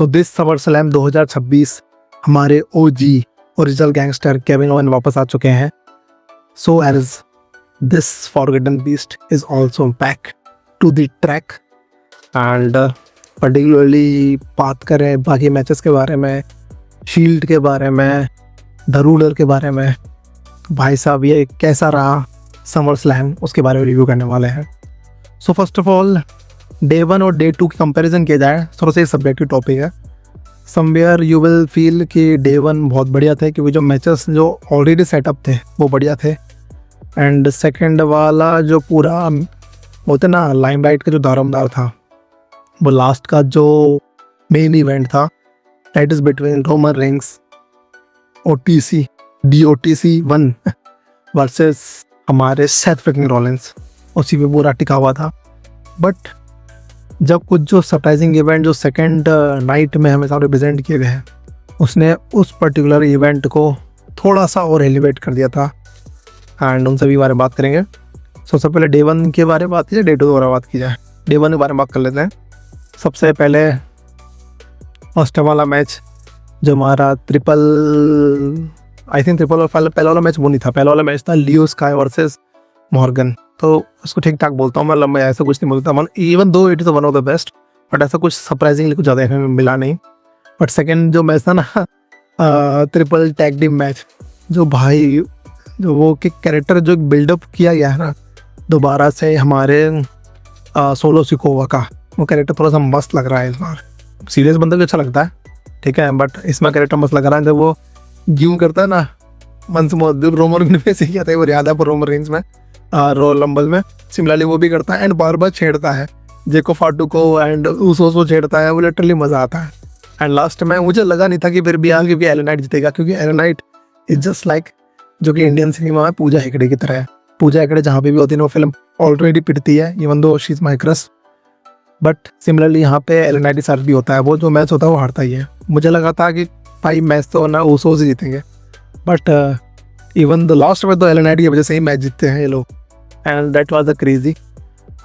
तो this summer slam 2026 हमारे OG original gangster Kevin Owen वापस आ चुके हैं. So as this forgotten beast is also back to the track and particularly बात करें बाकी मैचेस के बारे में, शील्ड के बारे में, द रूलर के बारे में, भाई साहब ये कैसा रहा समर स्लैम उसके बारे में रिव्यू करने वाले हैं. So first of all day 1 और डे 2 की कंपैरिजन किया जाए थोड़ा सा सब्जेक्टिव टॉपिक है. समवेयर यू विल फील कि डे 1 बहुत बढ़िया थे क्योंकि जो मैचेस जो ऑलरेडी सेटअप थे वो बढ़िया थे. एंड सेकंड वाला जो पूरा बोलते ना लाइमलाइट का जो दारोमदार था वो लास्ट का जो मेन इवेंट था that is between Roman Reigns OTC DOTC 1 versus हमारे सेथ फ्रिकिंग रॉलिंस, उसी पे पूरा टिका हुआ था. बट जब कुछ जो सरप्राइजिंग इवेंट जो सेकंड नाइट में हमें सारे प्रेजेंट किए गए हैं उसने उस पर्टिकुलर इवेंट को थोड़ा सा और एलिवेट कर दिया था एंड उन सभी बारे में बात करेंगे. सबसे पहले डे 1 के बारे में बात की जाए, डे 2 के बारे में बात की जाए. डे 1 के बारे में बात कर लेते हैं. सबसे पहले फर्स्ट वाला मैच जो हमारा ट्रिपल और पहला वाला मैच वो नहीं था. पहला वाला मैच था लियो स्काई वर्सेस मॉर्गन. तो उसको ठीक ठाक बोलता हूँ मैं, मैं ऐसा कुछ नहीं बोलता. Even though it is one of the best but ऐसा कुछ सरप्राइजिंगली कुछ ज़्यादा हमें मिला नहीं. बट सेकेंड जो मैच था ना ट्रिपल टैग टीम मैच, जो भाई जो वो के कैरेक्टर जो बिल्डअप किया गया है ना दोबारा से हमारे सोलो सिकोवा का, वो कैरेक्टर थोड़ा सा मस्त लग रहा है इस बार. सीरियस बंदा भी अच्छा लगता है ठीक है, बट इसमें कैरेक्टर मस्त लग रहा है. जब वो यूँ करता है ना मंस रोमन रेंस में सीख जाता है वो याद है, पर रोमन रेंस में रोल लंबल में सिमिलरली वो भी करता है एंड बार बार छेड़ता है जेको फाटू को एंड उसो छेड़ता है. वो लिटरली मज़ा आता है. एंड लास्ट में मुझे लगा नहीं था कि फिर भी क्योंकि एलन नाइट जीतेगा, क्योंकि Alan Knight is just like जो कि इंडियन सिनेमा में पूजा हेगड़े की तरह है. पूजा हेगड़े जहाँ पे भी होती है वो फिल्म ऑलरेडी पिटती है even though she is my crush. But similarly यहाँ पे एलन नाइट साथ भी होता है, वो जो मैच होता है वो हारता ही है. मुझे लगा था कि भाई मैच तो ना उसो से जीतेंगे, बट इवन द लास्ट में तो एलन नाइट की वजह से ही मैच जीतते हैं ये लोग and that was the crazy.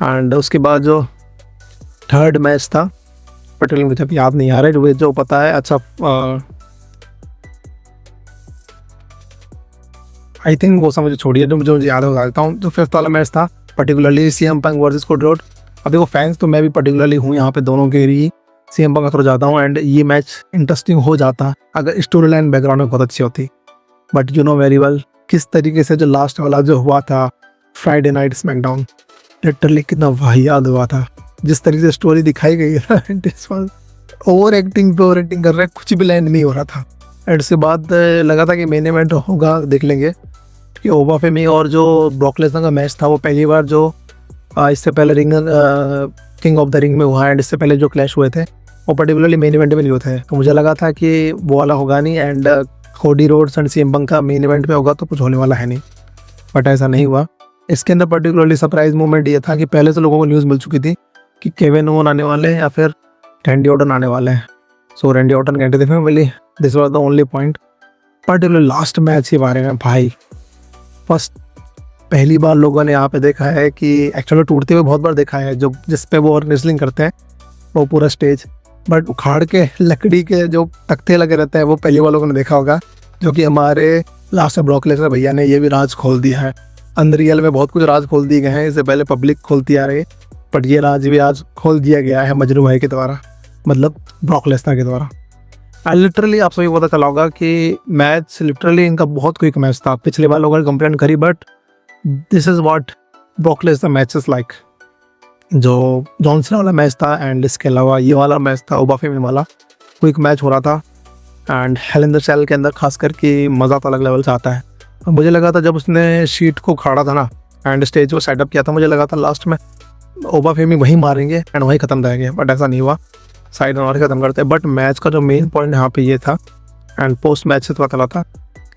And उसके बाद जो थर्ड मैच था पर्टिकुलर मुझे याद नहीं आ रहा है, जो पता है अच्छा आई थिंक वो मुझे छोड़िए, जो मुझे याद हो जाता हूँ. जो फिफ्थ वाला मैच था पर्टिकुलरली CM पंक वर्सेस कोडी रोड. अब देखो फैंस तो मैं भी पर्टिकुलरली हूँ यहाँ पे दोनों के लिए CM पंक का थोड़ा जाता हूँ एंड ये मैच इंटरेस्टिंग हो जाता अगर स्टोरी लाइन बैकग्राउंड में बहुत अच्छी होती. But you know very well किस तरीके से जो लास्ट वाला जो हुआ था फ्राइडे नाइट स्मैकडाउन लिटरली कितना वाहियात हुआ था. जिस तरीके से स्टोरी दिखाई गई है ओवर एक्टिंग कर रहे, कुछ भी लाइन नहीं हो रहा था. एंड उसके बाद लगा था कि मेन इवेंट होगा, देख लेंगे कि ओबा फेमी और जो ब्रॉक लेसनर का मैच था वो पहली बार जो इससे पहले किंग ऑफ द रिंग में हुआ एंड इससे पहले जो क्लैश हुए थे वो पर्टिकुलरली मेन इवेंट में नहीं हुए थे. तो मुझे लगा था कि वो वाला होगा नहीं and Cody Rhodes and CM पंक का मेन इवेंट में होगा तो कुछ होने वाला है नहीं. बट ऐसा नहीं हुआ. इसके अंदर पर्टिकुलरली सरप्राइज मूवमेंट ये था कि पहले से लोगों को न्यूज़ मिल चुकी थी कि केविन ओवन आने वाले हैं या फिर रैंडी ऑर्टन आने वाले हैं. सो रैंडी ऑर्टन कहते थे family, this was the only point. Particular last match के बारे में भाई फर्स्ट पहली बार लोगों ने यहाँ पे देखा है कि एक्चुअली टूटते हुए बहुत बार देखा है जो जिस पे वो रेसलिंग करते हैं वो पूरा स्टेज, बट उखाड़ के लकड़ी के जो तख्ते लगे रहते हैं वो पहली बार लोगों ने देखा होगा. जो कि हमारे लास्ट में ब्रॉक लेसनर भैया ने ये भी राज खोल दिया है. अनरियल में बहुत कुछ राज खोल दिए गए हैं, इससे पहले पब्लिक खोलती आ रही है बट ये राज भी आज खोल दिया गया है मजनू भाई के द्वारा, मतलब ब्रॉक लेसनर के द्वारा. एंड लिटरली आप सभी को पता चला होगा कि मैच लिटरली इनका बहुत क्विक मैच था. पिछले बार लोगों ने कंप्लेंट करी but this is what Brock Lesnar matches like. जो जॉनसन वाला मैच था एंड इसके अलावा ये वाला मैच था ओबा फेमी वाला, क्विक मैच हो रहा था and hell in the cell के अंदर खास करके मज़ा तो अलग लेवल से आता है. मुझे लगा था जब उसने शीट को खाड़ा था ना एंड स्टेज को सेटअप किया था, मुझे लगा था लास्ट में ओबा फेमी वहीं मारेंगे एंड वहीं ख़त्म रहेंगे, बट ऐसा नहीं हुआ. साइड मार ख़त्म करते हैं. बट मैच का जो मेन पॉइंट यहाँ पे ये था एंड पोस्ट मैच से पता चला था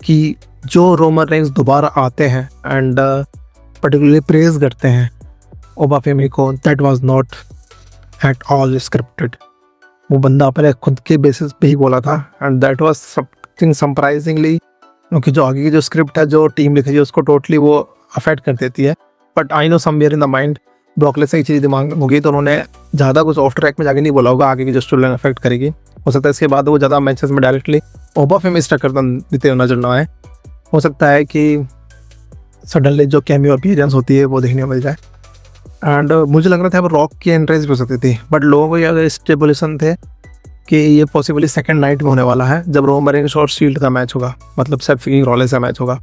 कि जो रोमन रेंस दोबारा आते हैं एंड पर्टिकुलरली प्रेज करते हैं ओबा फेमी को, that was not at all scripted. वो बंदा अपने खुद के बेसिस पे ही बोला था and that was something surprisingly, क्योंकि जो आगे की जो स्क्रिप्ट है जो टीम लिखी है उसको टोटली वो अफेक्ट कर देती है. But I know somewhere in the mind Brock Lesnar से एक चीज़ दिमाग में होगी तो उन्होंने ज़्यादा कुछ ऑफ ट्रैक में जाके नहीं बोला होगा आगे की जो स्टोरी लाइन अफेक्ट करेगी. हो सकता है इसके बाद वो ज़्यादा मैचेस में डायरेक्टली ओबा फेम स्ट्रक्चर देते नजर ना आए। हो सकता है कि सडनली जो कैमियो अपीयरेंस होती है वो देखने को मिल जाए। एंड मुझे लग रहा था अब रॉक की एंट्रेंस भी हो सकती थी, बट लोगों को ये स्टेबुलेशन थे कि ये पॉसिबली सेकंड नाइट में होने वाला है जब रोमन रेंस और शील्ड का मैच होगा, मतलब सेथ फ्रीकिंग रॉलिंस का मैच होगा,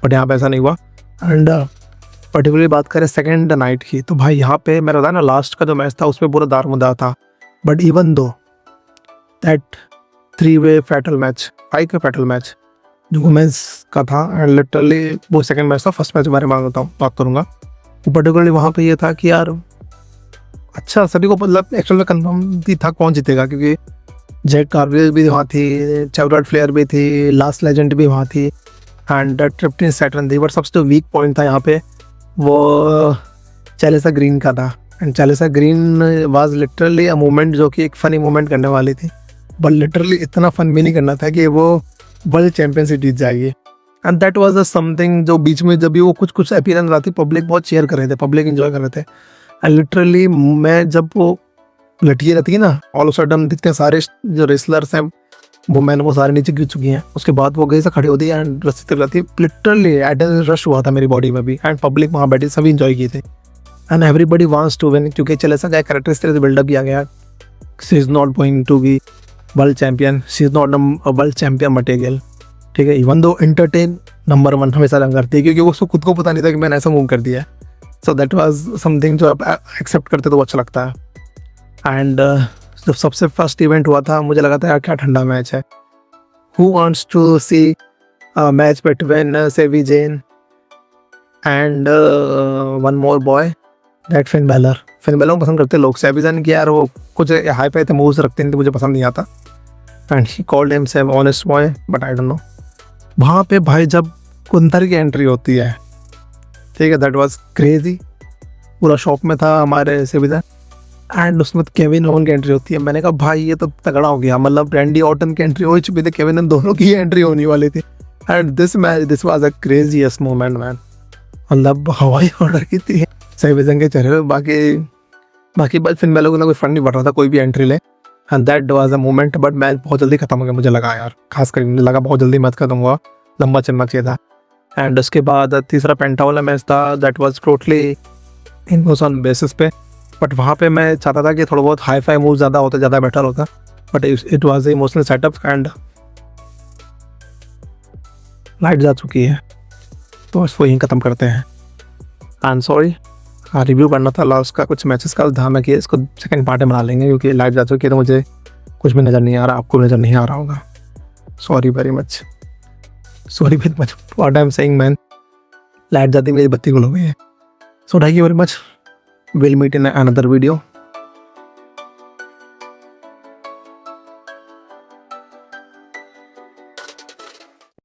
बट यहाँ पे ऐसा नहीं हुआ। एंड पर्टिकुलरली बात करें सेकंड नाइट की, तो भाई यहाँ पे मेरा बताया ना लास्ट का जो मैच था उसमें पूरा दारमदार था, बट इवन दो दैट 3-वे फैटल मैच, 5 का फैटल मैच जो वुमेंस का था, एंड लिटरली वो सेकंड मैच था, फर्स्ट मैच के बारे में बात करूँगा। तो पर्टिकुलरली वहाँ पे ये था कि यार अच्छा सभी को मतलब एक्चुअल में कन्फर्म भी था कौन जीतेगा, क्योंकि जैक कार्वियल भी वहाँ थी, चार्लॉट फ्लेयर भी थी, लास्ट लेजेंड भी वहाँ थी, एंड ट्रिप्टिन सैटर्न थी। बट सबसे जो वीक पॉइंट था यहाँ पे वो चैलेसा ग्रीन का था, and Chelsea Green was literally a moment जो कि एक फ़नी मोमेंट करने वाली थी, बट लिटरली इतना फन भी नहीं करना था कि वो वर्ल्ड चैम्पियनशिप जीत जाएगी। And that was a something जो बीच में जब भी वो कुछ अपीयरेंस आती, पब्लिक बहुत चेयर कर रहे थे, पब्लिक एंजॉय कर रहे थे। एंड लिटरली मैं जब वो लटकी रहती है ना, ऑल ऑफ सडन इतने सारे जो रेसलर्स हैं वो सारे नीचे गिर चुकी हैं, उसके बाद वो गई से खड़ी होती है एंड रस्सी तक रहती है, लिटरली एडरेनलिन रश हुआ था मेरी बॉडी में भी, एंड पब्लिक वहाँ बैठी सभी इंजॉय किए थे। And everybody wants to win, क्योंकि चैलेसा का कैरेक्टर इस तरह से बिल्डअप किया गया, she is not going to be world champion, she is not a world champion material, ठीक है। इवन दो एंटरटेन नंबर 1 हमेशा रन करती है, क्योंकि उसको खुद को पता नहीं था कि मैंने ऐसा मूव कर दिया है। सो दैट वाज समथिंग जो आप एक्सेप्ट करते तो अच्छा लगता है। एंड जब सबसे फर्स्ट इवेंट हुआ था मुझे लगा था यार क्या ठंडा मैच है, who wants to see match between Sami Zayn and one more boy that Finn Balor. Finn Balor को पसंद करते लोग, सेवी जेन की यार वो कुछ हाई फाई थे मूव्स रखते हैं तो मुझे पसंद नहीं आता, and he called himself honest boy, but I don't know. वहाँ पे भाई जब कुंतर की एंट्री होती है, ठीक है, दैट वाज क्रेजी, पूरा शॉप में था हमारे सेवी जेन, एंड उसमें केविन ओवन की एंट्री होती है। मैंने कहा भाई ये तो तगड़ा हो गया, मतलब रैंडी ऑर्टन की एंट्री हो चुकी थी, केविन एंड दोनों की एंट्री होने वाली थी, and this was a craziest moment man, मतलब हवाई ऑर्डर की थी सेवी जेन के चेहरे पे। बाकी बस फिन बैलर को कोई फन नहीं पड़ रहा था कोई भी एंट्री ले, and that was a moment. But match बहुत जल्दी खत्म हो गया, मुझे लगा यार, खास कर मुझे लगा बहुत जल्दी मैच खत्म हुआ, लंबा चलना चाहिए था। एंड उसके बाद तीसरा पेंटा वाला मैच था, that was totally in on basis पे, बट वहाँ पे मैं चाहता था कि थोड़ा बहुत हाई फाई मूव ज़्यादा होता, ज़्यादा बेटर होता, but it was emotional setup. And light जा चुकी है तो इसको यहीं ख़त्म करते हैं। आई एम सॉरी, हाँ रिव्यू करना था लास्ट का कुछ मैचेस का, ध्यान रखिए इसको सेकंड पार्ट में बना लेंगे, क्योंकि लाइट जा चुकी है तो मुझे कुछ भी नज़र नहीं आ रहा, आपको नज़र नहीं आ रहा होगा। Sorry very much what I am saying man, light जाती मेरी बत्ती गुल हो गई है। So thank you very much, will meet in another video.